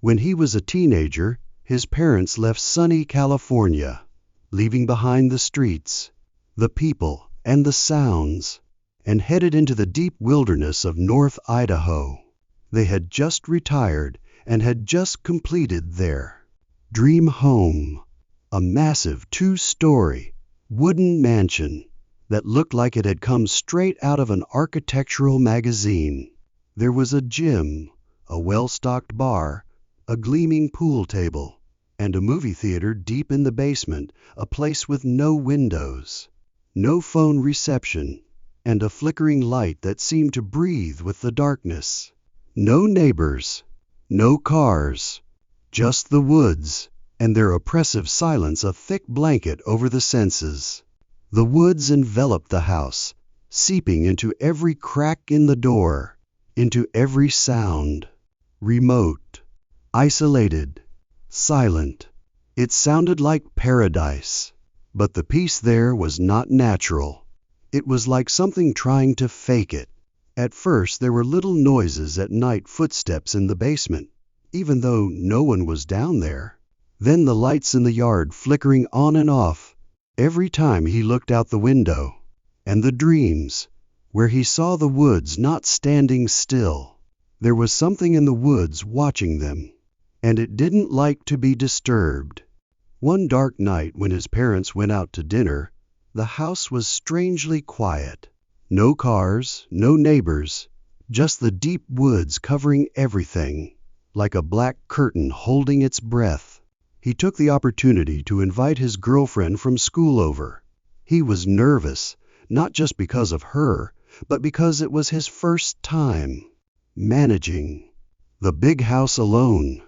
When he was a teenager, his parents left sunny California, leaving behind the streets, the people, and the sounds, and headed into the deep wilderness of North Idaho. They had just retired and had just completed their dream home, a massive 2-story wooden mansion that looked like it had come straight out of an architectural magazine. There was a gym, a well-stocked bar, a gleaming pool table, and a movie theater deep in the basement, a place with no windows, no phone reception, and a flickering light that seemed to breathe with the darkness. No neighbors, no cars, just the woods, and their oppressive silence a thick blanket over the senses. The woods enveloped the house, seeping into every crack in the door, into every sound. Remote, isolated, silent. It sounded like paradise, but the peace there was not natural. It was like something trying to fake it. At first there were little noises at night, footsteps in the basement, even though no one was down there. Then the lights in the yard flickering on and off every time he looked out the window. And the dreams, where he saw the woods not standing still. There was something in the woods watching them, and it didn't like to be disturbed. One dark night when his parents went out to dinner, the house was strangely quiet. No cars, no neighbors, just the deep woods covering everything, like a black curtain holding its breath. He took the opportunity to invite his girlfriend from school over. He was nervous, not just because of her, but because it was his first time managing the big house alone.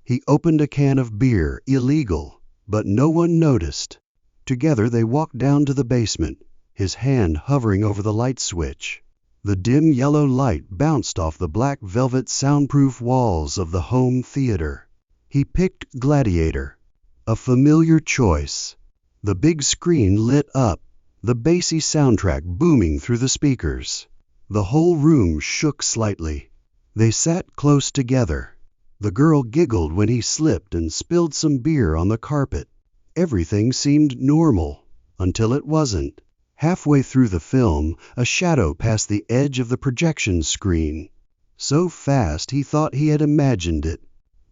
He opened a can of beer, illegal, but no one noticed. Together they walked down to the basement, his hand hovering over the light switch. The dim yellow light bounced off the black velvet soundproof walls of the home theater. He picked Gladiator, a familiar choice. The big screen lit up, the bassy soundtrack booming through the speakers. The whole room shook slightly. They sat close together. The girl giggled when he slipped and spilled some beer on the carpet. Everything seemed normal, until it wasn't. Halfway through the film, a shadow passed the edge of the projection screen. So fast he thought he had imagined it.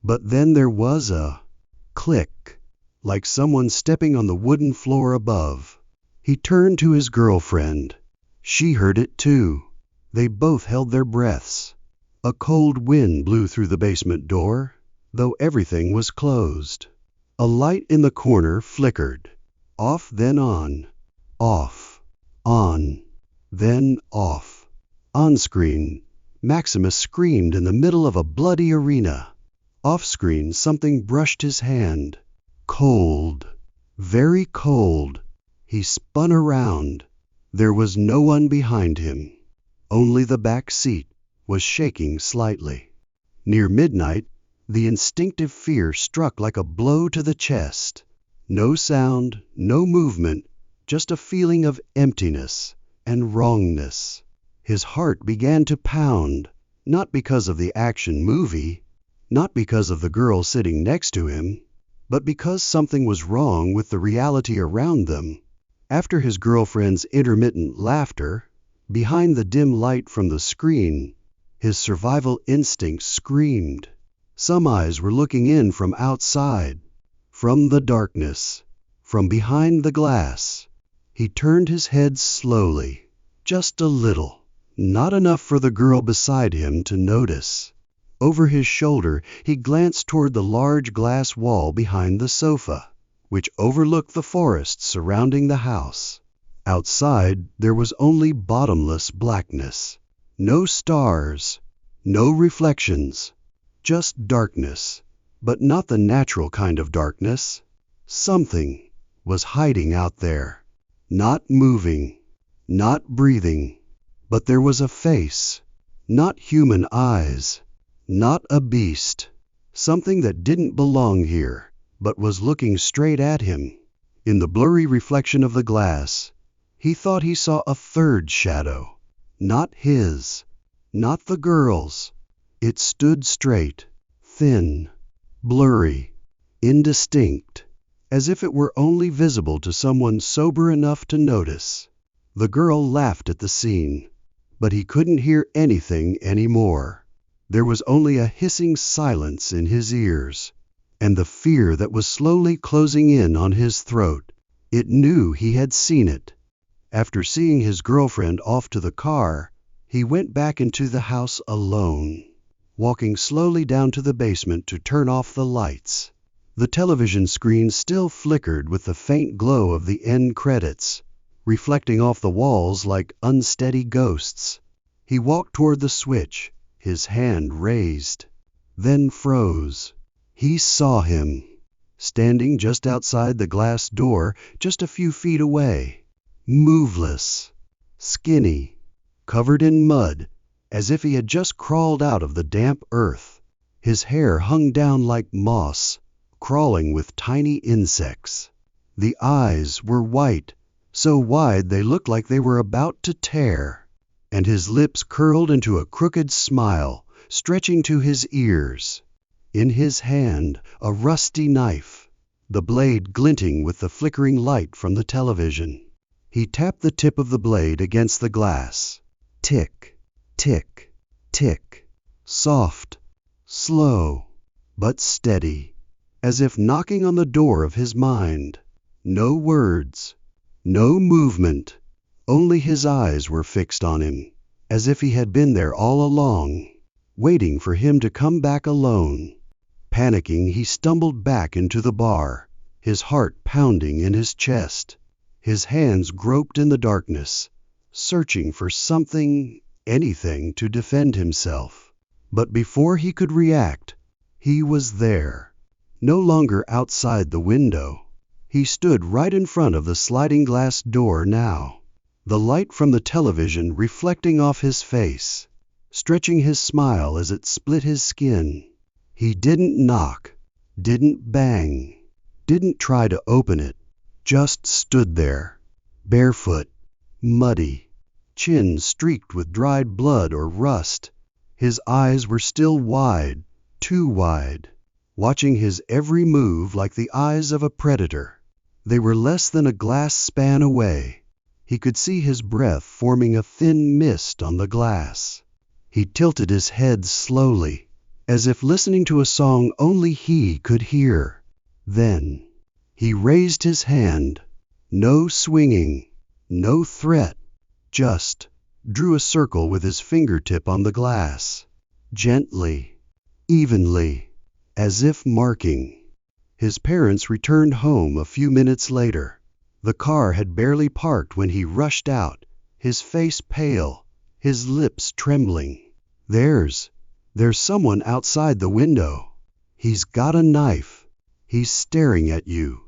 But then there was a click, like someone stepping on the wooden floor above. He turned to his girlfriend. She heard it too. They both held their breaths. A cold wind blew through the basement door, though everything was closed. A light in the corner flickered. Off, then on. Off. On. Then off. On screen, Maximus screamed in the middle of a bloody arena. Off screen, something brushed his hand. Cold. Very cold. He spun around. There was no one behind him. Only the back seat was shaking slightly. Near midnight, the instinctive fear struck like a blow to the chest. No sound, no movement, just a feeling of emptiness and wrongness. His heart began to pound, not because of the action movie, not because of the girl sitting next to him, but because something was wrong with the reality around them. After his girlfriend's intermittent laughter, behind the dim light from the screen, his survival instincts screamed. Some eyes were looking in from outside, from the darkness, from behind the glass. He turned his head slowly, just a little, not enough for the girl beside him to notice. Over his shoulder, he glanced toward the large glass wall behind the sofa, which overlooked the forest surrounding the house. Outside, there was only bottomless blackness. No stars, no reflections, just darkness, but not the natural kind of darkness. Something was hiding out there, not moving, not breathing, but there was a face, not human eyes, not a beast, something that didn't belong here, but was looking straight at him. In the blurry reflection of the glass, he thought he saw a third shadow, not his, not the girl's. It stood straight, thin, blurry, indistinct, as if it were only visible to someone sober enough to notice. The girl laughed at the scene, but he couldn't hear anything anymore. There was only a hissing silence in his ears, and the fear that was slowly closing in on his throat. It knew he had seen it. After seeing his girlfriend off to the car, he went back into the house alone, walking slowly down to the basement to turn off the lights. The television screen still flickered with the faint glow of the end credits, reflecting off the walls like unsteady ghosts. He walked toward the switch, his hand raised, then froze. He saw him, standing just outside the glass door, just a few feet away, moveless, skinny, covered in mud, as if he had just crawled out of the damp earth. His hair hung down like moss, crawling with tiny insects. The eyes were white, so wide they looked like they were about to tear, and his lips curled into a crooked smile, stretching to his ears. In his hand, a rusty knife, the blade glinting with the flickering light from the television. He tapped the tip of the blade against the glass. Tick, tick, tick. Soft, slow, but steady, as if knocking on the door of his mind. No words, no movement, only his eyes were fixed on him, as if he had been there all along, waiting for him to come back alone. Panicking, he stumbled back into the bar, his heart pounding in his chest. His hands groped in the darkness, searching for something, anything to defend himself. But before he could react, he was there, no longer outside the window. He stood right in front of the sliding glass door now, the light from the television reflecting off his face, stretching his smile as it split his skin. He didn't knock, didn't bang, didn't try to open it, just stood there, barefoot, muddy, chin streaked with dried blood or rust. His eyes were still wide, too wide, watching his every move like the eyes of a predator. They were less than a glass span away. He could see his breath forming a thin mist on the glass. He tilted his head slowly, as if listening to a song only he could hear. Then he raised his hand, no swinging, no threat, just drew a circle with his fingertip on the glass, gently, evenly, as if marking. His parents returned home a few minutes later. The car had barely parked when he rushed out, his face pale, his lips trembling. There's someone outside the window. He's got a knife. He's staring at you.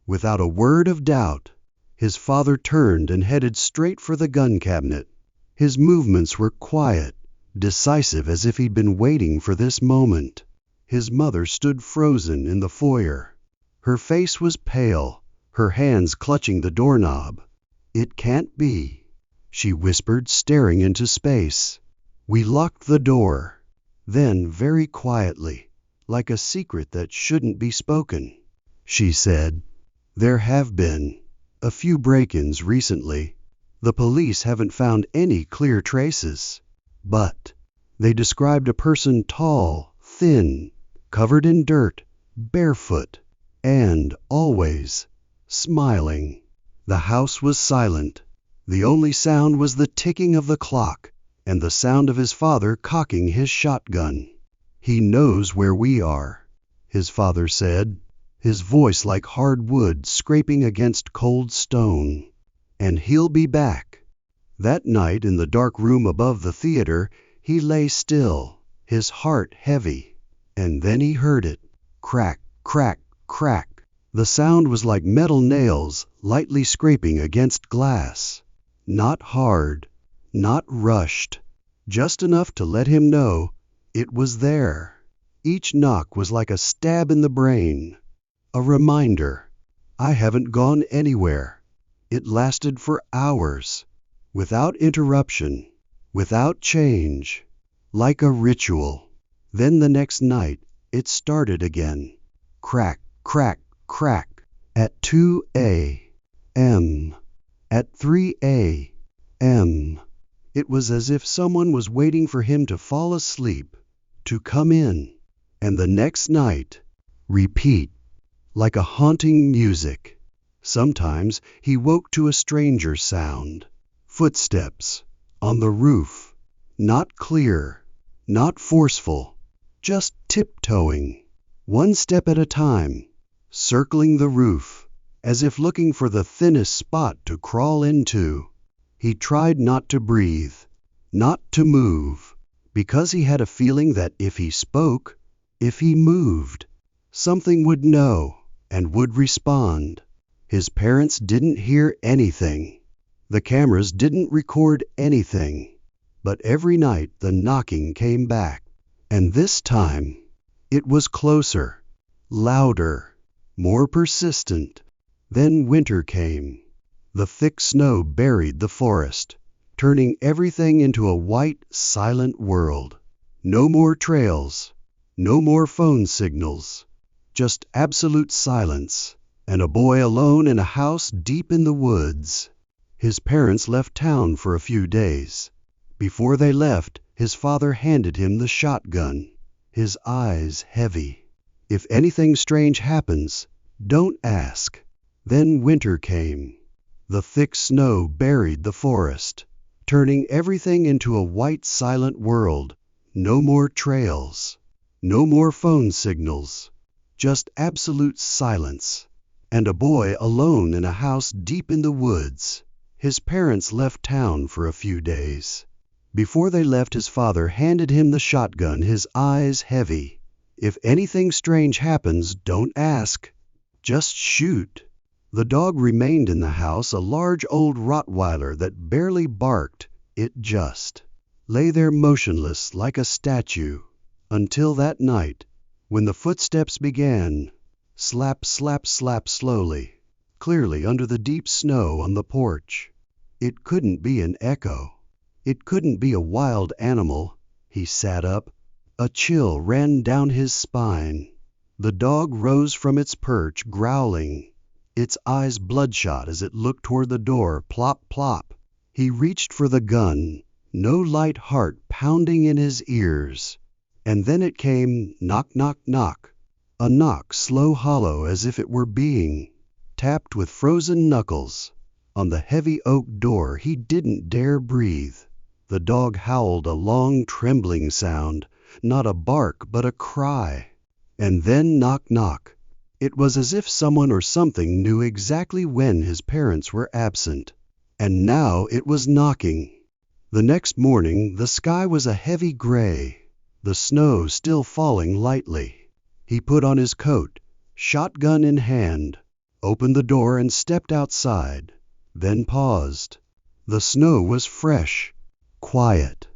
Without a word of doubt, his father turned and headed straight for the gun cabinet. His movements were quiet, decisive, as if he'd been waiting for this moment. His mother stood frozen in the foyer. Her face was pale, her hands clutching the doorknob. "It can't be," she whispered, staring into space. "We locked the door." Then, very quietly, like a secret that shouldn't be spoken, she said, "There have been a few break-ins recently. The police haven't found any clear traces, but they described a person tall, thin, covered in dirt, barefoot, and always smiling." The house was silent. The only sound was the ticking of the clock and the sound of his father cocking his shotgun. "He knows where we are," his father said, his voice like hard wood scraping against cold stone. "And he'll be back." That night in the dark room above the theater, he lay still, his heart heavy, and then he heard it. Crack, crack, crack. The sound was like metal nails lightly scraping against glass. Not hard, not rushed, just enough to let him know it was there. Each knock was like a stab in the brain, a reminder, I haven't gone anywhere. It lasted for hours, without interruption, without change, like a ritual. Then the next night, It started again. Crack, crack, crack. At 2 a.m. At 3 a.m. It was as if someone was waiting for him to fall asleep, to come in. And the next night, repeat, like a haunting music. Sometimes he woke to a stranger sound. Footsteps on the roof. Not clear, not forceful, just tiptoeing, one step at a time, circling the roof, as if looking for the thinnest spot to crawl into. He tried not to breathe, not to move, because he had a feeling that if he spoke, if he moved, something would know and would respond. His parents didn't hear anything. The cameras didn't record anything. But every night the knocking came back. And this time, it was closer, louder, more persistent. Then winter came. The thick snow buried the forest, turning everything into a white, silent world. No more trails, no more phone signals, just absolute silence, and a boy alone in a house deep in the woods. His parents left town for a few days. Before they left, his father handed him the shotgun, his eyes heavy. If anything strange happens, don't ask. Then winter came. The thick snow buried the forest, turning everything into a white, silent world. No more trails, no more phone signals, just absolute silence. And a boy alone in a house deep in the woods. His parents left town for a few days. Before they left, his father handed him the shotgun, his eyes heavy. If anything strange happens, don't ask. Just shoot. The dog remained in the house, a large old Rottweiler that barely barked. It just lay there motionless like a statue, until that night, when the footsteps began. Slap, slap, slap slowly, clearly under the deep snow on the porch. It couldn't be an echo. It couldn't be a wild animal. He sat up. A chill ran down his spine. The dog rose from its perch, growling, its eyes bloodshot as it looked toward the door. Plop, plop. He reached for the gun, no light heart pounding in his ears. And then it came, knock, knock, knock. A knock, slow, hollow, as if it were being tapped with frozen knuckles. On the heavy oak door. He didn't dare breathe. The dog howled a long, trembling sound, not a bark but a cry. And then knock, knock. It was as if someone or something knew exactly when his parents were absent. And now it was knocking. The next morning the sky was a heavy gray, the snow still falling lightly. He put on his coat, shotgun in hand, opened the door and stepped outside, then paused. The snow was fresh, quiet,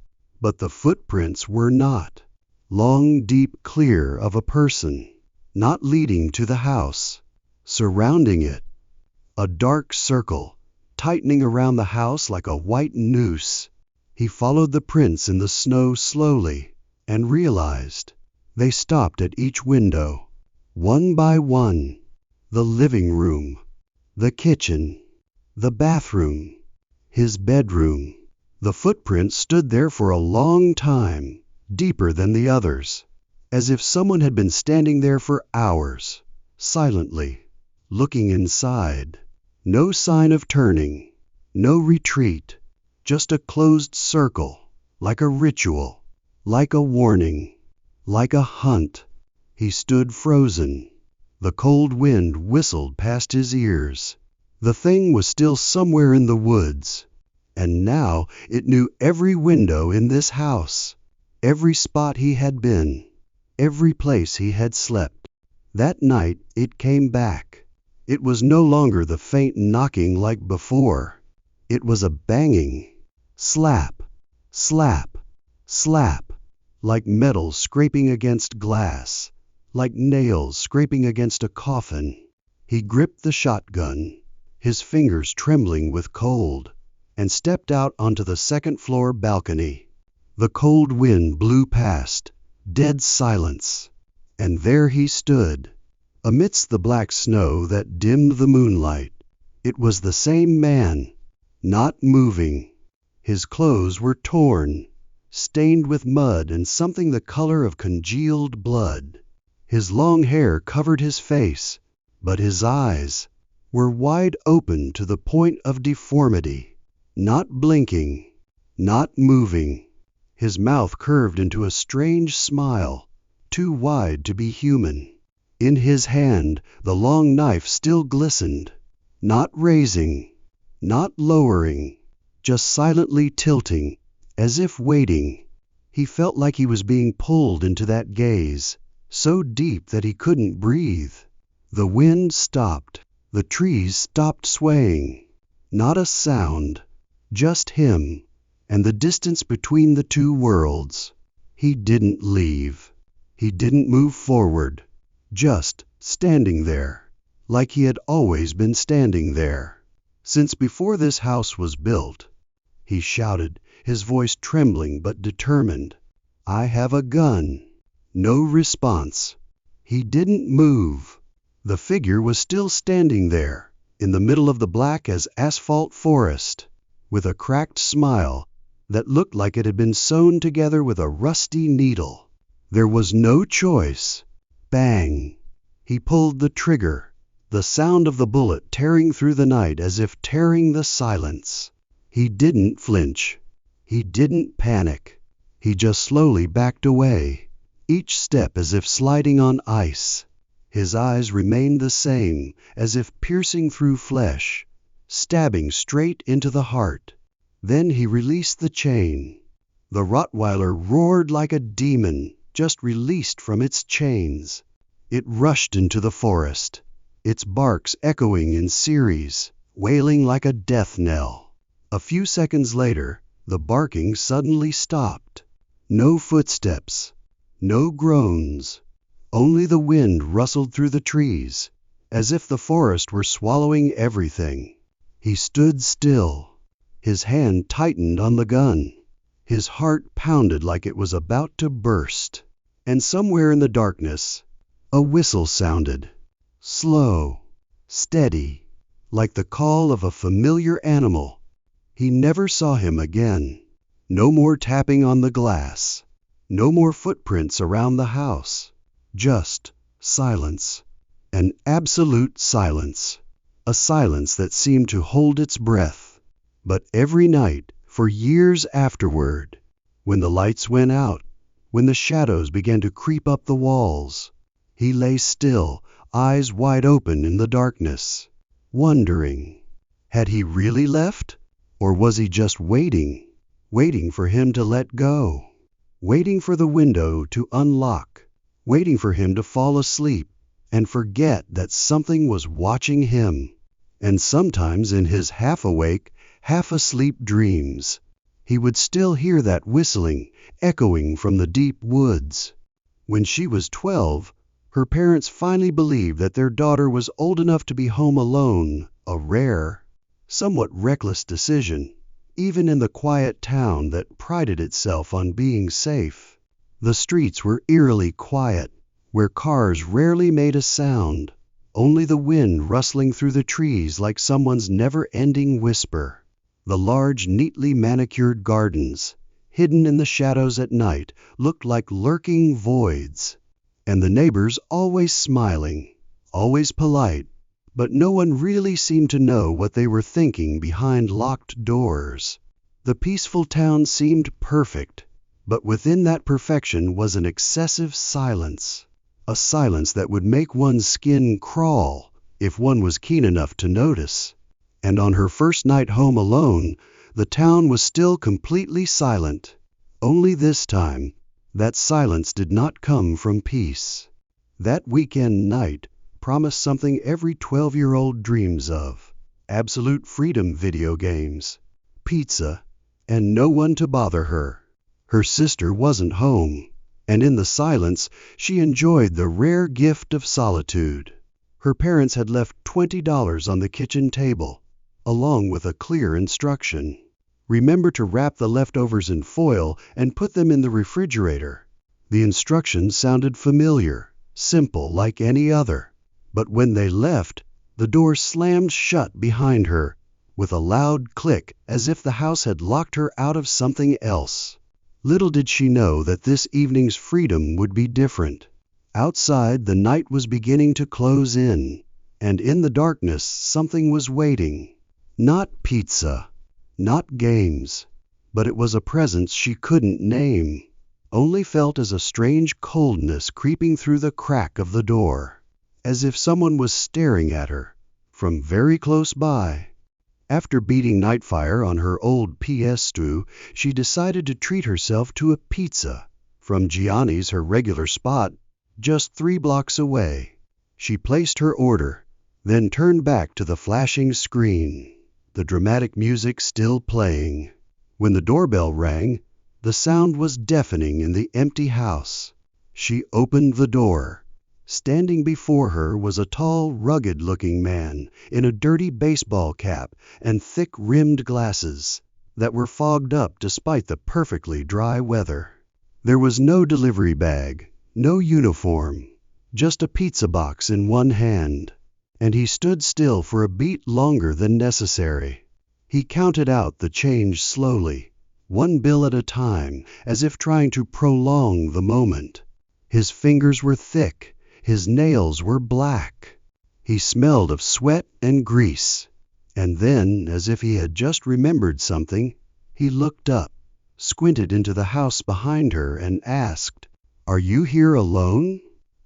but the footprints were not. Long, deep, clear, of a person, not leading to the house, surrounding it. A dark circle, tightening around the house like a white noose. He followed the prints in the snow slowly and realized they stopped at each window, one by one. The living room, the kitchen, the bathroom, his bedroom. The footprints stood there for a long time, deeper than the others, as if someone had been standing there for hours, silently, looking inside. No sign of turning, no retreat, just a closed circle, like a ritual, like a warning, like a hunt. He stood frozen. The cold wind whistled past his ears. The thing was still somewhere in the woods, and now it knew every window in this house, every spot he had been, every place he had slept. That night it came back. It was no longer the faint knocking like before. It was a banging, slap, slap, slap, like metal scraping against glass, like nails scraping against a coffin. He gripped the shotgun, his fingers trembling with cold, and stepped out onto the second-floor balcony. The cold wind blew past, dead silence, And there he stood, amidst the black snow that dimmed the moonlight. It was the same man, not moving. His clothes were torn, stained with mud and something the color of congealed blood. His long hair covered his face, but his eyes were wide open to the point of deformity, not blinking, not moving. His mouth curved into a strange smile, too wide to be human. In his hand the long knife still glistened, not raising, not lowering, just silently tilting, as if waiting. He felt like he was being pulled into that gaze, so deep that he couldn't breathe. The wind stopped. The trees stopped swaying. Not a sound, just him, and the distance between the two worlds. He didn't leave. He didn't move forward, just standing there, like he had always been standing there. Since before this house was built, he shouted, his voice trembling but determined. "I have a gun." No response. He didn't move. The figure was still standing there, in the middle of the black as asphalt forest, with a cracked smile that looked like it had been sewn together with a rusty needle. There was no choice. Bang! He pulled the trigger, the sound of the bullet tearing through the night as if tearing the silence. He didn't flinch. He didn't panic. He just slowly backed away, each step as if sliding on ice. His eyes remained the same, as if piercing through flesh, stabbing straight into the heart. Then he released the chain. The Rottweiler roared like a demon, just released from its chains. It rushed into the forest, its barks echoing in series, wailing like a death knell. A few seconds later, the barking suddenly stopped. No footsteps, no groans. Only the wind rustled through the trees, as if the forest were swallowing everything. He stood still. His hand tightened on the gun. His heart pounded like it was about to burst. And somewhere in the darkness, a whistle sounded. Slow, steady, like the call of a familiar animal. He never saw him again. No more tapping on the glass. No more footprints around the house. Just silence. An absolute silence. A silence that seemed to hold its breath. But every night, for years afterward, when the lights went out, when the shadows began to creep up the walls, he lay still, eyes wide open in the darkness, wondering, had he really left? Or was he just waiting, waiting for him to let go, waiting for the window to unlock, waiting for him to fall asleep and forget that something was watching him? And sometimes in his half-awake, half-asleep dreams, he would still hear that whistling echoing from the deep woods. When she was 12, her parents finally believed that their daughter was old enough to be home alone, a rare, somewhat reckless decision, even in the quiet town that prided itself on being safe. The streets were eerily quiet, where cars rarely made a sound, only the wind rustling through the trees like someone's never-ending whisper. The large, neatly manicured gardens, hidden in the shadows at night, looked like lurking voids. And the neighbors always smiling, always polite, but no one really seemed to know what they were thinking behind locked doors. The peaceful town seemed perfect, but within that perfection was an excessive silence, a silence that would make one's skin crawl if one was keen enough to notice. And on her first night home alone, the town was still completely silent. Only this time, that silence did not come from peace. That weekend night promised something every 12-year-old dreams of: absolute freedom, video games, pizza, and no one to bother her. Her sister wasn't home, and in the silence she enjoyed the rare gift of solitude. Her parents had left $20 on the kitchen table, along with a clear instruction: remember to wrap the leftovers in foil and put them in the refrigerator. The instructions sounded familiar, simple like any other. But when they left, the door slammed shut behind her with a loud click, as if the house had locked her out of something else. Little did she know that this evening's freedom would be different. Outside, the night was beginning to close in, and in the darkness something was waiting. Not pizza, not games, but it was a presence she couldn't name, only felt as a strange coldness creeping through the crack of the door, as if someone was staring at her from very close by. After beating Nightfire on her old PS2, she decided to treat herself to a pizza from Gianni's, her regular spot, just 3 blocks away. She placed her order, then turned back to the flashing screen, the dramatic music still playing. When the doorbell rang, the sound was deafening in the empty house. She opened the door. Standing before her was a tall, rugged-looking man in a dirty baseball cap and thick-rimmed glasses that were fogged up despite the perfectly dry weather. There was no delivery bag, no uniform, just a pizza box in one hand, and he stood still for a beat longer than necessary. He counted out the change slowly, 1 bill at a time, as if trying to prolong the moment. His fingers were thick. His nails were black. He smelled of sweat and grease. And then, as if he had just remembered something, he looked up, squinted into the house behind her, and asked, "Are you here alone?"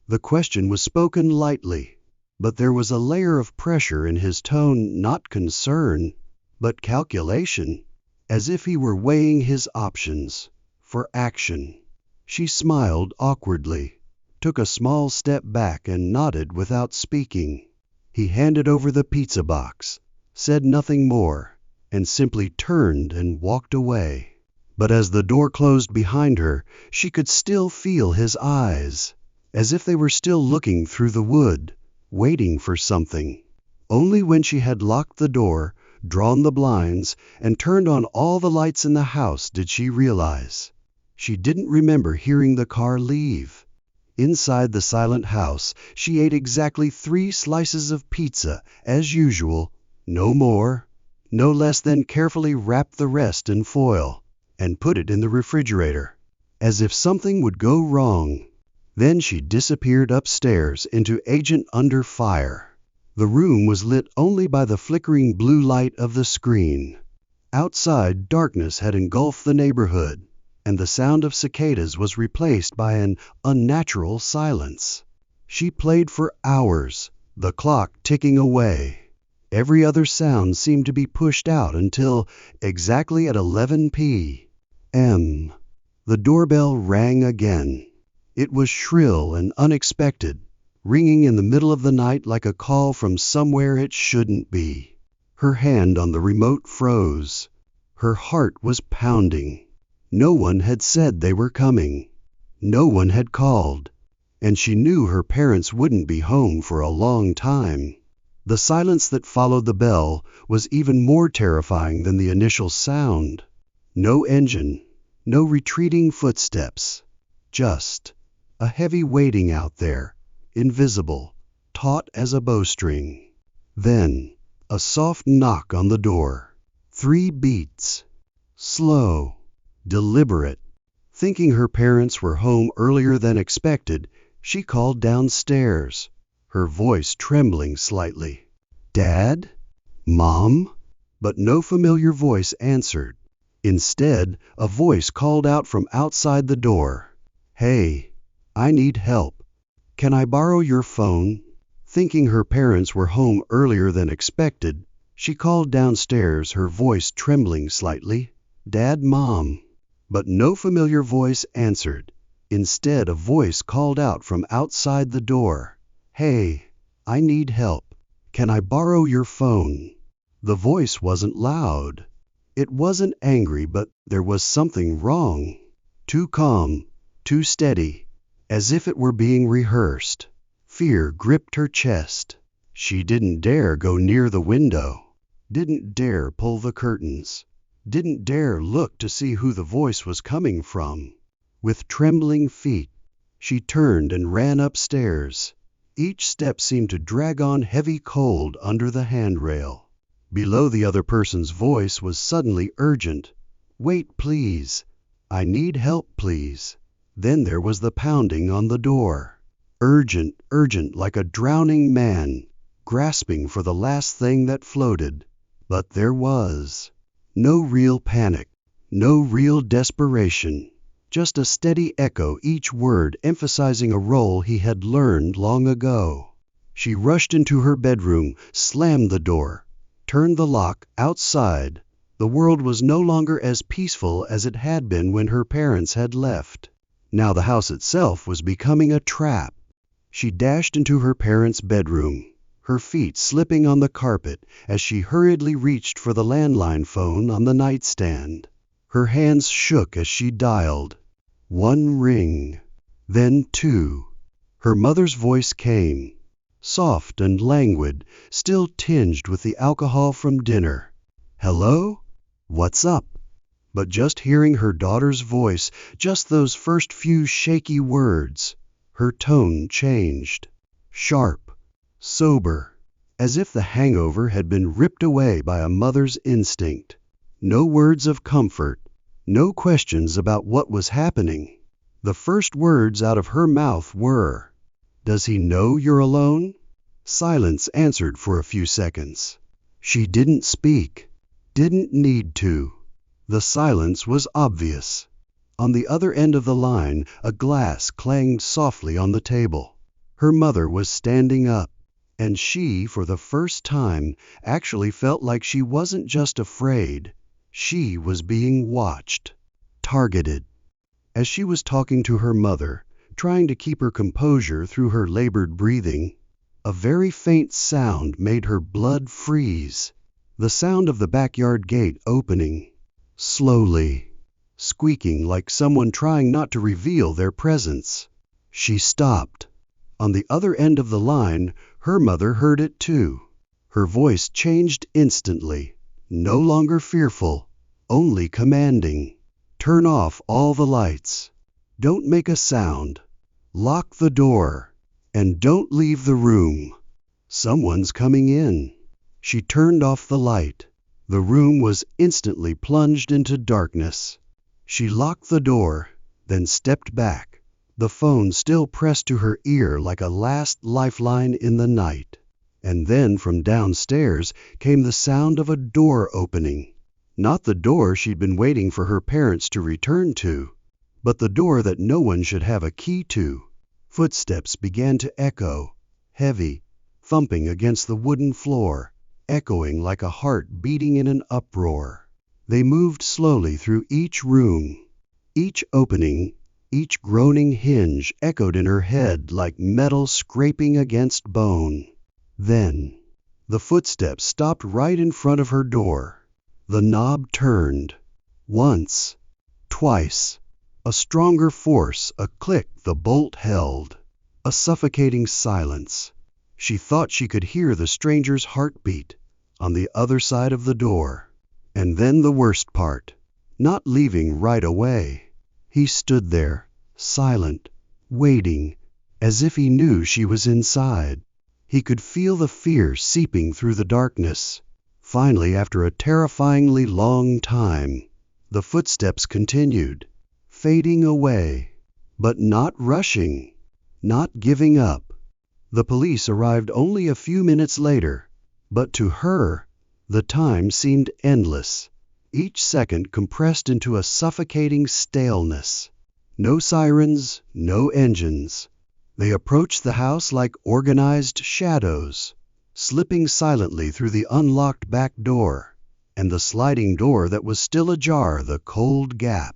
The question was spoken lightly, but there was a layer of pressure in his tone, not concern, but calculation, as if he were weighing his options for action. She smiled awkwardly, took a small step back, and nodded without speaking. He handed over the pizza box, said nothing more, and simply turned and walked away. But as the door closed behind her, she could still feel his eyes, as if they were still looking through the wood, waiting for something. Only when she had locked the door, drawn the blinds, and turned on all the lights in the house did she realize. She didn't remember hearing the car leave. Inside the silent house, she ate exactly 3 slices of pizza, as usual, no more, no less than carefully wrapped the rest in foil, and put it in the refrigerator, as if something would go wrong. Then she disappeared upstairs into Agent Under Fire. The room was lit only by the flickering blue light of the screen. Outside, darkness had engulfed the neighborhood, and the sound of cicadas was replaced by an unnatural silence. She played for hours, the clock ticking away. Every other sound seemed to be pushed out until, exactly at 11 p.m., the doorbell rang again. It was shrill and unexpected, ringing in the middle of the night like a call from somewhere it shouldn't be. Her hand on the remote froze. Her heart was pounding. No one had said they were coming. No one had called. And she knew her parents wouldn't be home for a long time. The silence that followed the bell was even more terrifying than the initial sound. No engine, no retreating footsteps. Just a heavy waiting out there, invisible, taut as a bowstring. Then, a soft knock on the door. 3 beats. Slow. Deliberate. Thinking her parents were home earlier than expected, she called downstairs, her voice trembling slightly. "Dad? Mom?" But no familiar voice answered. Instead, a voice called out from outside the door. "Hey, I need help. Can I borrow your phone?" Thinking her parents were home earlier than expected, she called downstairs, her voice trembling slightly. "Dad, Mom?" But no familiar voice answered. Instead, a voice called out from outside the door. "Hey, I need help. Can I borrow your phone?" The voice wasn't loud. It wasn't angry, but there was something wrong. Too calm, too steady, as if it were being rehearsed. Fear gripped her chest. She didn't dare go near the window, didn't dare pull the curtains, didn't dare look to see who the voice was coming from. With trembling feet, She turned and ran upstairs. Each step seemed to drag on heavy cold under the handrail. Below, the other person's voice was suddenly urgent. "Wait, please. I need help, please." Then there was the pounding on the door. Urgent, urgent, like a drowning man, grasping for the last thing that floated. But there was no real panic, no real desperation, just a steady echo, each word emphasizing a role he had learned long ago. She rushed into her bedroom, slammed the door, turned the lock. Outside, the world was no longer as peaceful as it had been when her parents had left. Now the house itself was becoming a trap. She dashed into her parents' bedroom, her feet slipping on the carpet as she hurriedly reached for the landline phone on the nightstand. Her hands shook as she dialed. One ring, then two. Her mother's voice came, soft and languid, still tinged with the alcohol from dinner. "Hello? What's up?" But just hearing her daughter's voice, just those first few shaky words, her tone changed. Sharp, sober, as if the hangover had been ripped away by a mother's instinct. No words of comfort, no questions about what was happening. The first words out of her mouth were, "Does he know you're alone?" Silence answered for a few seconds. She didn't speak, didn't need to. The silence was obvious. On the other end of the line, a glass clanged softly on the table. Her mother was standing up, and she, for the first time, actually felt like she wasn't just afraid. She was being watched, targeted. As she was talking to her mother, trying to keep her composure through her labored breathing, a very faint sound made her blood freeze. The sound of the backyard gate opening, slowly, squeaking like someone trying not to reveal their presence. She stopped. On the other end of the line, her mother heard it too. Her voice changed instantly, no longer fearful, only commanding. "Turn off all the lights. Don't make a sound. Lock the door. And don't leave the room. Someone's coming in." She turned off the light. The room was instantly plunged into darkness. She locked the door, then stepped back, the phone still pressed to her ear like a last lifeline in the night. And then from downstairs came the sound of a door opening. Not the door she'd been waiting for her parents to return to, but the door that no one should have a key to. Footsteps began to echo, heavy, thumping against the wooden floor, echoing like a heart beating in an uproar. They moved slowly through each room. Each opening, each groaning hinge echoed in her head like metal scraping against bone. Then, the footsteps stopped right in front of her door. The knob turned. Once, twice. A stronger force, a click, the bolt held. A suffocating silence. She thought she could hear the stranger's heartbeat on the other side of the door. And then the worst part, not leaving right away. He stood there, silent, waiting, as if he knew she was inside. He could feel the fear seeping through the darkness. Finally, after a terrifyingly long time, the footsteps continued, fading away, but not rushing, not giving up. The police arrived only a few minutes later, but to her, the time seemed endless, each second compressed into a suffocating staleness. No sirens, no engines. They approached the house like organized shadows, slipping silently through the unlocked back door, and the sliding door that was still ajar, the cold gap.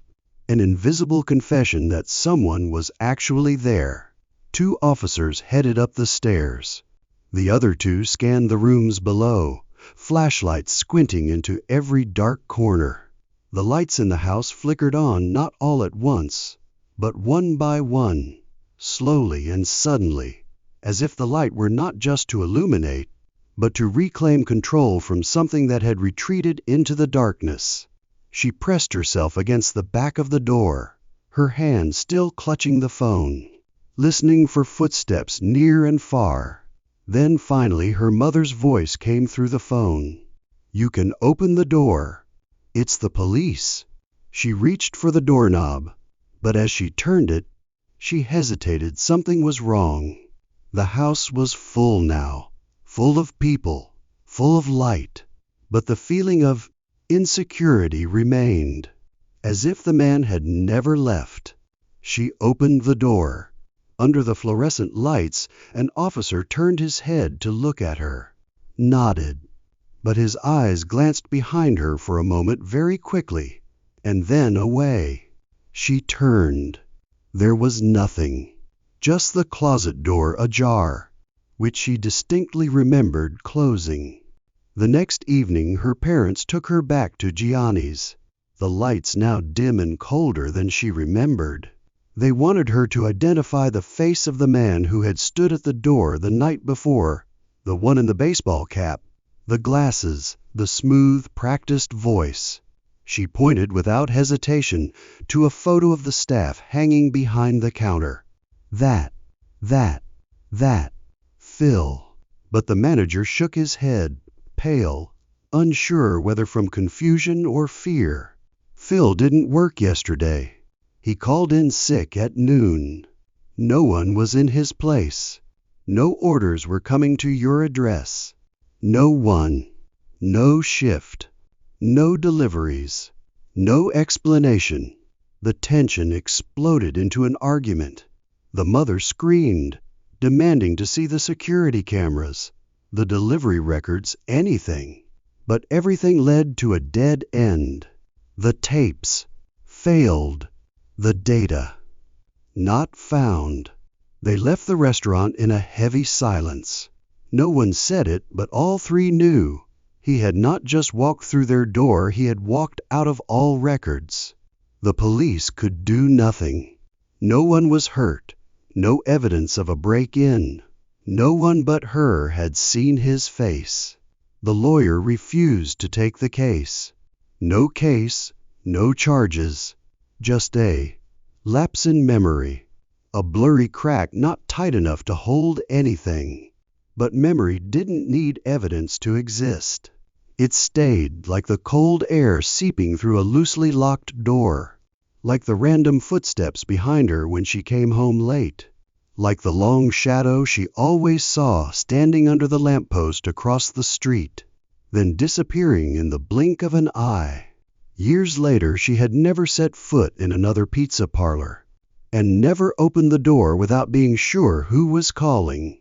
An invisible confession that someone was actually there. 2 officers headed up the stairs. The other 2 scanned the rooms below, flashlights squinting into every dark corner. The lights in the house flickered on not all at once, but one by one, slowly and suddenly, as if the light were not just to illuminate, but to reclaim control from something that had retreated into the darkness. She pressed herself against the back of the door, her hand still clutching the phone. listening for footsteps near and far. Then finally her mother's voice came through the phone. "You can open the door. It's the police." She reached for the doorknob, but as she turned it, she hesitated. Something was wrong. The house was full now, full of people, full of light, but the feeling of insecurity remained, as if the man had never left. She opened the door. Under the fluorescent lights, an officer turned his head to look at her, nodded, but his eyes glanced behind her for a moment very quickly, and then away. She turned. There was nothing, just the closet door ajar, which she distinctly remembered closing. The next evening her parents took her back to Gianni's, the lights now dim and colder than she remembered. They wanted her to identify the face of the man who had stood at the door the night before, the one in the baseball cap, the glasses, the smooth, practiced voice. She pointed without hesitation to a photo of the staff hanging behind the counter. That, Phil. But the manager shook his head, pale, unsure whether from confusion or fear. "Phil didn't work yesterday. He called in sick at noon. No one was in his place. No orders were coming to your address. No one. No shift. No deliveries. No explanation." The tension exploded into an argument. The mother screamed, demanding to see the security cameras, the delivery records, anything. But everything led to a dead end. The tapes. Failed. The data. Not found. They left the restaurant in a heavy silence. No one said it, but all three knew. He had not just walked through their door, he had walked out of all records. The police could do nothing. No one was hurt. No evidence of a break-in. No one but her had seen his face. The lawyer refused to take the case. No case, no charges. Just a lapse in memory. A blurry crack not tight enough to hold anything. But memory didn't need evidence to exist. It stayed like the cold air seeping through a loosely locked door, like the random footsteps behind her when she came home late, like the long shadow she always saw standing under the lamppost across the street, then disappearing in the blink of an eye. Years later she had never set foot in another pizza parlor, and never opened the door without being sure who was calling.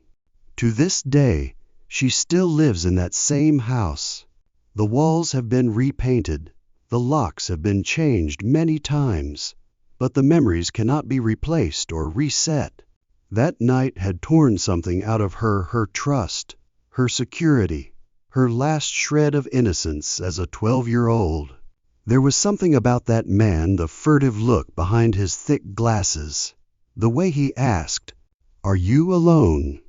To this day, she still lives in that same house. The walls have been repainted, the locks have been changed many times, but the memories cannot be replaced or reset. That night had torn something out of her trust, her security, her last shred of innocence as a 12-year-old. There was something about that man, the furtive look behind his thick glasses, the way he asked, "Are you alone?"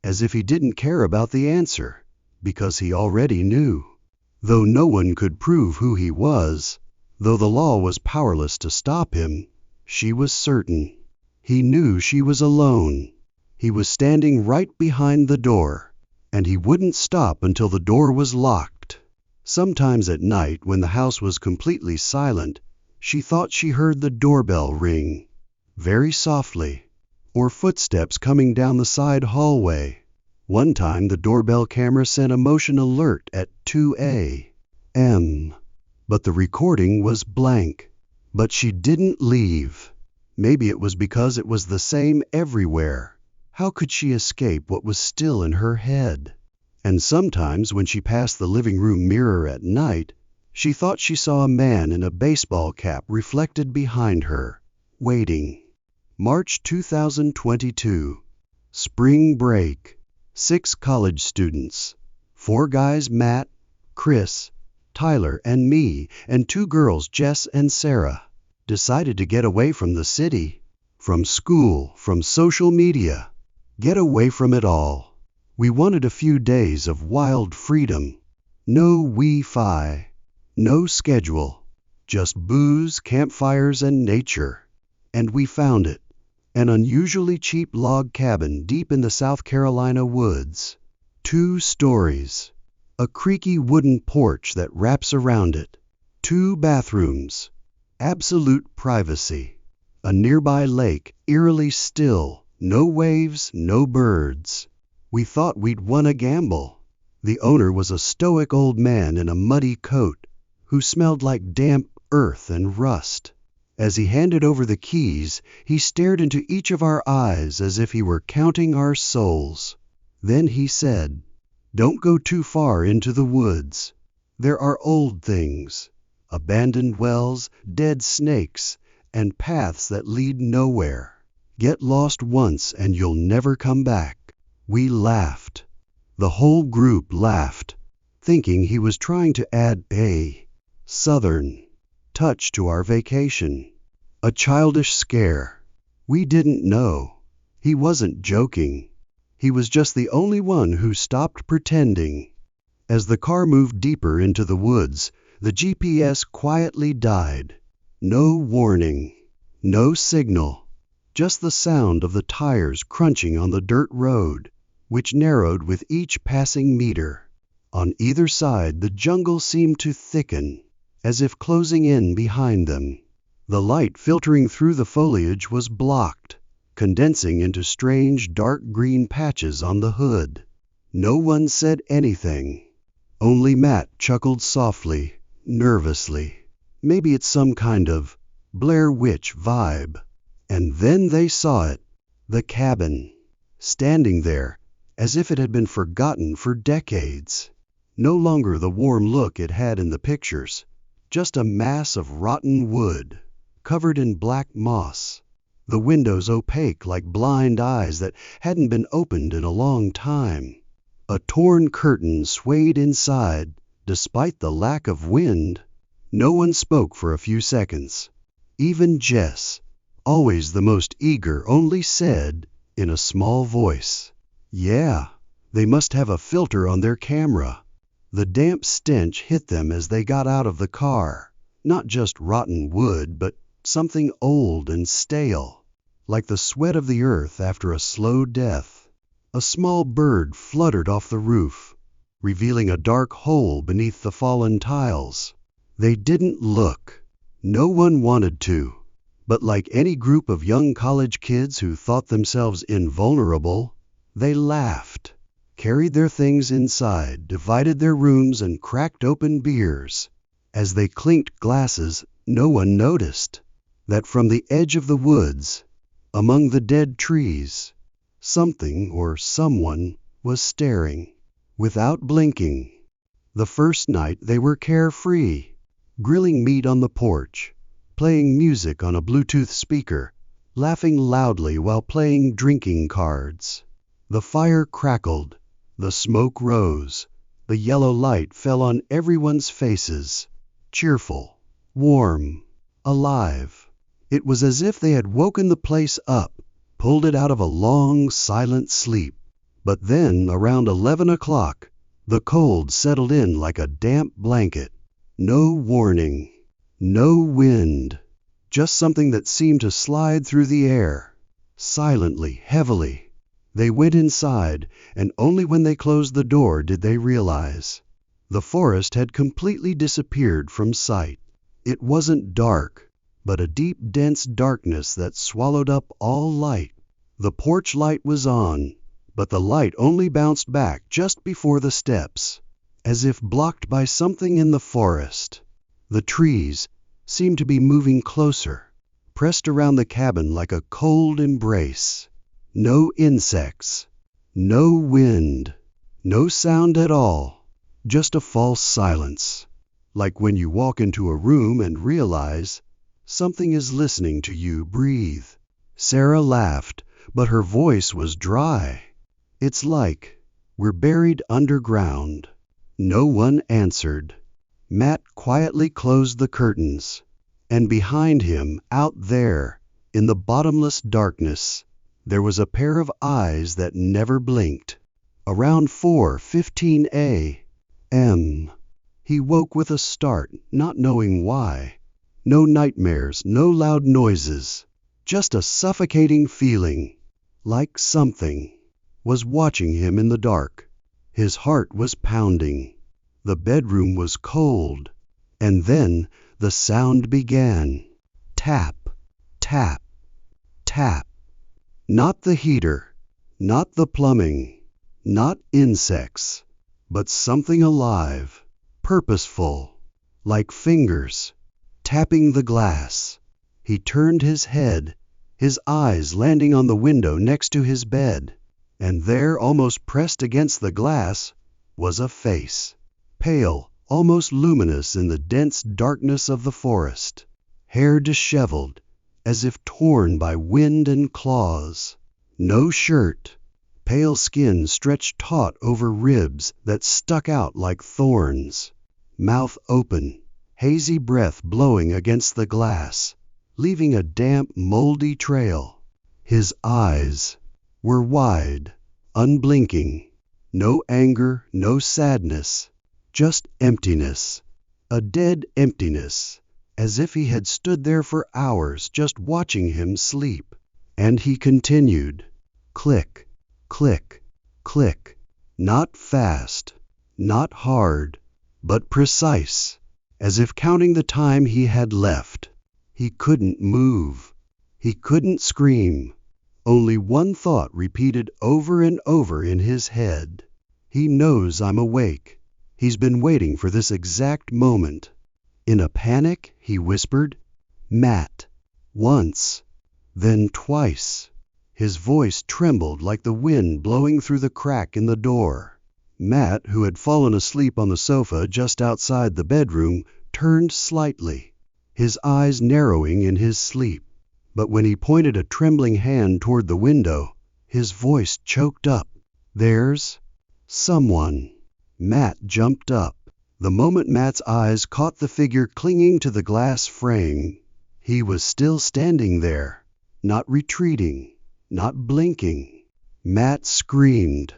as if he didn't care about the answer, because he already knew. Though no one could prove who he was, though the law was powerless to stop him, she was certain. He knew she was alone. He was standing right behind the door, and he wouldn't stop until the door was locked. Sometimes at night, when the house was completely silent, she thought she heard the doorbell ring, very softly, or footsteps coming down the side hallway. One time the doorbell camera sent a motion alert at 2 a.m., but the recording was blank. But she didn't leave. Maybe it was because it was the same everywhere. How could she escape what was still in her head? And sometimes when she passed the living room mirror at night, she thought she saw a man in a baseball cap reflected behind her, waiting. March 2022. Spring break. 6 college students. 4 guys, Matt, Chris, Tyler, and me, and 2 girls, Jess and Sarah, decided to get away from the city, from school, from social media. Get away from it all. We wanted a few days of wild freedom. No Wi-Fi, no schedule, just booze, campfires, and nature. And we found it. An unusually cheap log cabin deep in the South Carolina woods. 2 stories. A creaky wooden porch that wraps around it. 2 bathrooms. Absolute privacy. A nearby lake, eerily still. No waves, no birds. We thought we'd won a gamble. The owner was a stoic old man in a muddy coat who smelled like damp earth and rust. As he handed over the keys, he stared into each of our eyes as if he were counting our souls. Then he said, "Don't go too far into the woods. There are old things, abandoned wells, dead snakes, and paths that lead nowhere. Get lost once and you'll never come back." We laughed. The whole group laughed, thinking he was trying to add a southern touch to our vacation. A childish scare. We didn't know. He wasn't joking. He was just the only one who stopped pretending. As the car moved deeper into the woods, the GPS quietly died. No warning. No signal. Just the sound of the tires crunching on the dirt road, which narrowed with each passing meter. On either side, the jungle seemed to thicken, as if closing in behind them. The light filtering through the foliage was blocked, condensing into strange dark green patches on the hood. No one said anything. Only Matt chuckled softly, nervously. Maybe it's some kind of Blair Witch vibe. And then they saw it, the cabin, standing there, as if it had been forgotten for decades. No longer the warm look it had in the pictures, just a mass of rotten wood, covered in black moss, the windows opaque like blind eyes that hadn't been opened in a long time. A torn curtain swayed inside, despite the lack of wind. No one spoke for a few seconds. Even Jess, always the most eager, only said, in a small voice, "Yeah, they must have a filter on their camera." The damp stench hit them as they got out of the car. Not just rotten wood, but something old and stale, like the sweat of the earth after a slow death. A small bird fluttered off the roof, revealing a dark hole beneath the fallen tiles. They didn't look. No one wanted to. But like any group of young college kids who thought themselves invulnerable, they laughed, carried their things inside, divided their rooms, and cracked open beers. As they clinked glasses, no one noticed that from the edge of the woods, among the dead trees, something or someone was staring, without blinking. The first night they were carefree, grilling meat on the porch, playing music on a Bluetooth speaker, laughing loudly while playing drinking cards. The fire crackled, the smoke rose, the yellow light fell on everyone's faces, cheerful, warm, alive. It was as if they had woken the place up, pulled it out of a long, silent sleep. But then, around 11 o'clock, the cold settled in like a damp blanket. No warning, no wind, just something that seemed to slide through the air, silently, heavily. They went inside, and only when they closed the door did they realize the forest had completely disappeared from sight. It wasn't dark, but a deep, dense darkness that swallowed up all light. The porch light was on, but the light only bounced back just before the steps, as if blocked by something in the forest. The trees seemed to be moving closer, pressed around the cabin like a cold embrace. No insects, no wind, no sound at all, just a false silence, like when you walk into a room and realize something is listening to you breathe. Sarah laughed, but her voice was dry. "It's like we're buried underground." No one answered. Matt quietly closed the curtains, and behind him, out there, in the bottomless darkness, there was a pair of eyes that never blinked. Around 4:15 a.m., he woke with a start, not knowing why. No nightmares, no loud noises, just a suffocating feeling, like something was watching him in the dark. His heart was pounding. The bedroom was cold. And then the sound began. Tap, tap, tap. Not the heater, not the plumbing, not insects, but something alive, purposeful, like fingers, tapping the glass. He turned his head, his eyes landing on the window next to his bed, and there, almost pressed against the glass, was a face, pale, almost luminous in the dense darkness of the forest, hair disheveled, as if torn by wind and claws. No shirt, pale skin stretched taut over ribs that stuck out like thorns, mouth open, hazy breath blowing against the glass, leaving a damp, moldy trail. His eyes were wide, unblinking, no anger, no sadness, just emptiness, a dead emptiness, as if he had stood there for hours just watching him sleep. And he continued, click, click, click, not fast, not hard, but precise, as if counting the time he had left. He couldn't move. He couldn't scream. Only one thought repeated over and over in his head. He knows I'm awake. He's been waiting for this exact moment. In a panic, he whispered, Matt, once, then twice. His voice trembled like the wind blowing through the crack in the door. Matt, who had fallen asleep on the sofa just outside the bedroom, turned slightly, his eyes narrowing in his sleep. But when he pointed a trembling hand toward the window, his voice choked up. There's someone. Matt jumped up. The moment Matt's eyes caught the figure clinging to the glass frame, he was still standing there, not retreating, not blinking. Matt screamed.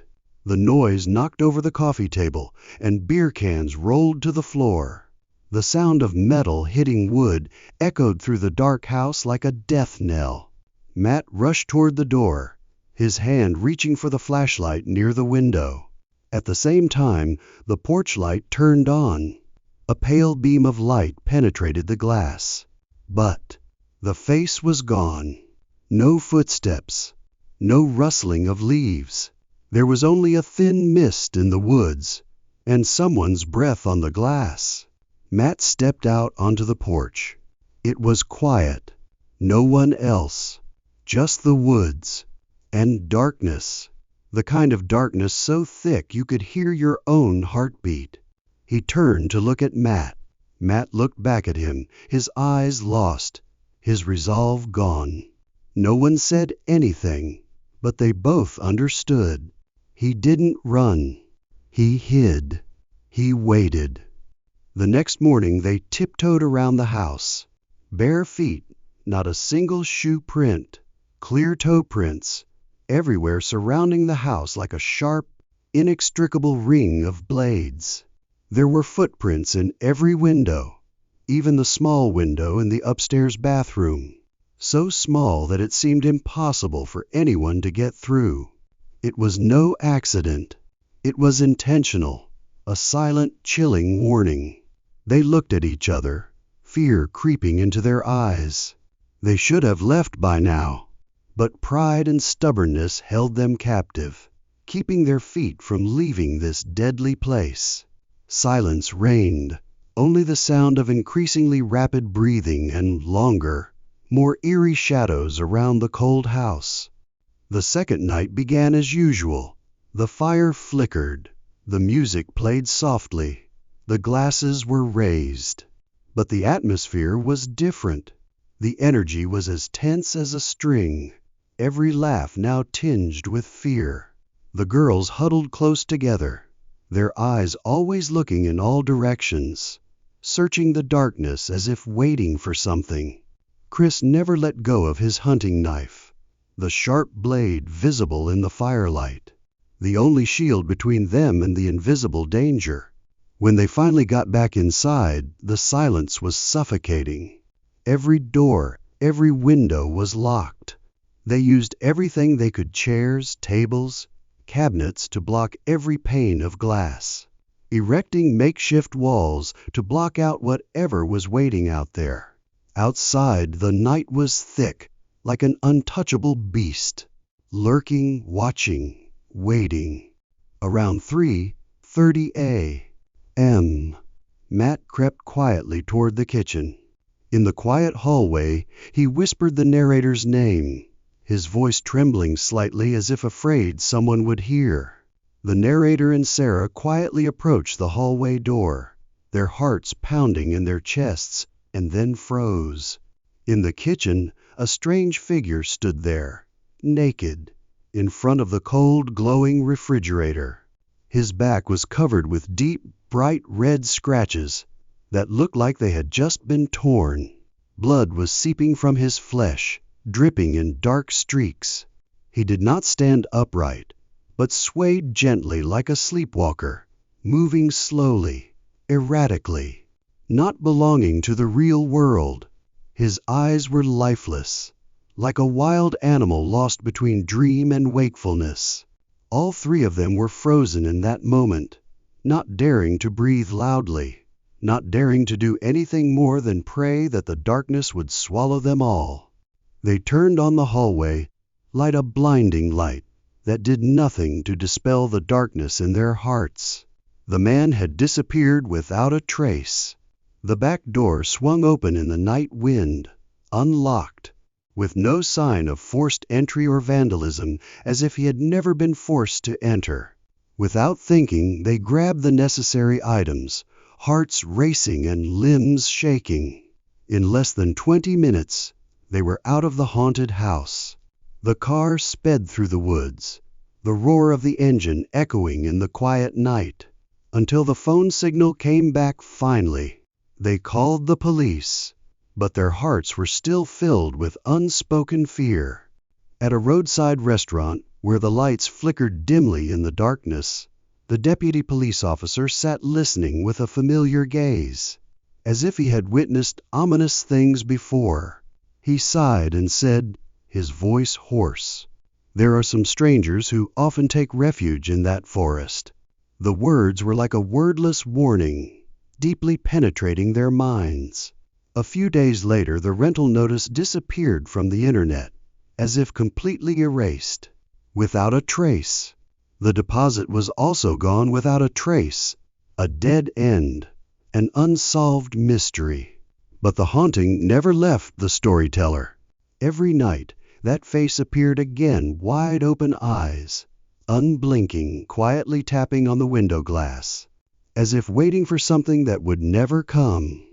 The noise knocked over the coffee table, and beer cans rolled to the floor. The sound of metal hitting wood echoed through the dark house like a death knell. Matt rushed toward the door, his hand reaching for the flashlight near the window. At the same time, the porch light turned on. A pale beam of light penetrated the glass. But the face was gone. No footsteps, no rustling of leaves. There was only a thin mist in the woods, and someone's breath on the glass. Matt stepped out onto the porch. It was quiet. No one else. Just the woods. And darkness. The kind of darkness so thick you could hear your own heartbeat. He turned to look at Matt. Matt looked back at him, his eyes lost, his resolve gone. No one said anything, but they both understood. He didn't run. He hid. He waited. The next morning they tiptoed around the house. Bare feet, not a single shoe print, clear toe prints, everywhere surrounding the house like a sharp, inextricable ring of blades. There were footprints in every window, even the small window in the upstairs bathroom, so small that it seemed impossible for anyone to get through. It was no accident. It was intentional, a silent, chilling warning. They looked at each other, fear creeping into their eyes. They should have left by now, but pride and stubbornness held them captive, keeping their feet from leaving this deadly place. Silence reigned, only the sound of increasingly rapid breathing and longer, more eerie shadows around the cold house. The second night began as usual. The fire flickered, the music played softly. The glasses were raised, but the atmosphere was different. The energy was as tense as a string, every laugh now tinged with fear. The girls huddled close together, their eyes always looking in all directions, searching the darkness as if waiting for something. Chris never let go of his hunting knife, the sharp blade visible in the firelight, the only shield between them and the invisible danger. When they finally got back inside, the silence was suffocating. Every door, Every window was locked. They used everything they could, chairs, tables, cabinets, to block every pane of glass, erecting makeshift walls to block out whatever was waiting out there. Outside, the night was thick, like an untouchable beast, lurking, watching, waiting. Around 3:30 a.m., Matt crept quietly toward the kitchen. In the quiet hallway, he whispered the narrator's name, his voice trembling slightly as if afraid someone would hear. The narrator and Sarah quietly approached the hallway door, their hearts pounding in their chests, and then froze. In the kitchen, a strange figure stood there, naked, in front of the cold, glowing refrigerator. His back was covered with deep, bright red scratches that looked like they had just been torn. Blood was seeping from his flesh, dripping in dark streaks. He did not stand upright, but swayed gently like a sleepwalker, moving slowly, erratically, not belonging to the real world. His eyes were lifeless, like a wild animal lost between dream and wakefulness. All three of them were frozen in that moment, not daring to breathe loudly, not daring to do anything more than pray that the darkness would swallow them all. They turned on the hallway, light a blinding light that did nothing to dispel the darkness in their hearts. The man had disappeared without a trace. The back door swung open in the night wind, unlocked, with no sign of forced entry or vandalism, as if he had never been forced to enter. Without thinking, they grabbed the necessary items, hearts racing and limbs shaking. In less than 20 minutes, they were out of the haunted house. The car sped through the woods, the roar of the engine echoing in the quiet night, until the phone signal came back finally. They called the police, but their hearts were still filled with unspoken fear. At a roadside restaurant, where the lights flickered dimly in the darkness, the deputy police officer sat listening with a familiar gaze, as if he had witnessed ominous things before. He sighed and said, his voice hoarse, "There are some strangers who often take refuge in that forest." The words were like a wordless warning, deeply penetrating their minds. A few days later, the rental notice disappeared from the internet, as if completely erased, without a trace. The deposit was also gone without a trace, a dead end, an unsolved mystery. But the haunting never left the storyteller. Every night, that face appeared again, wide-open eyes, unblinking, quietly tapping on the window glass, as if waiting for something that would never come.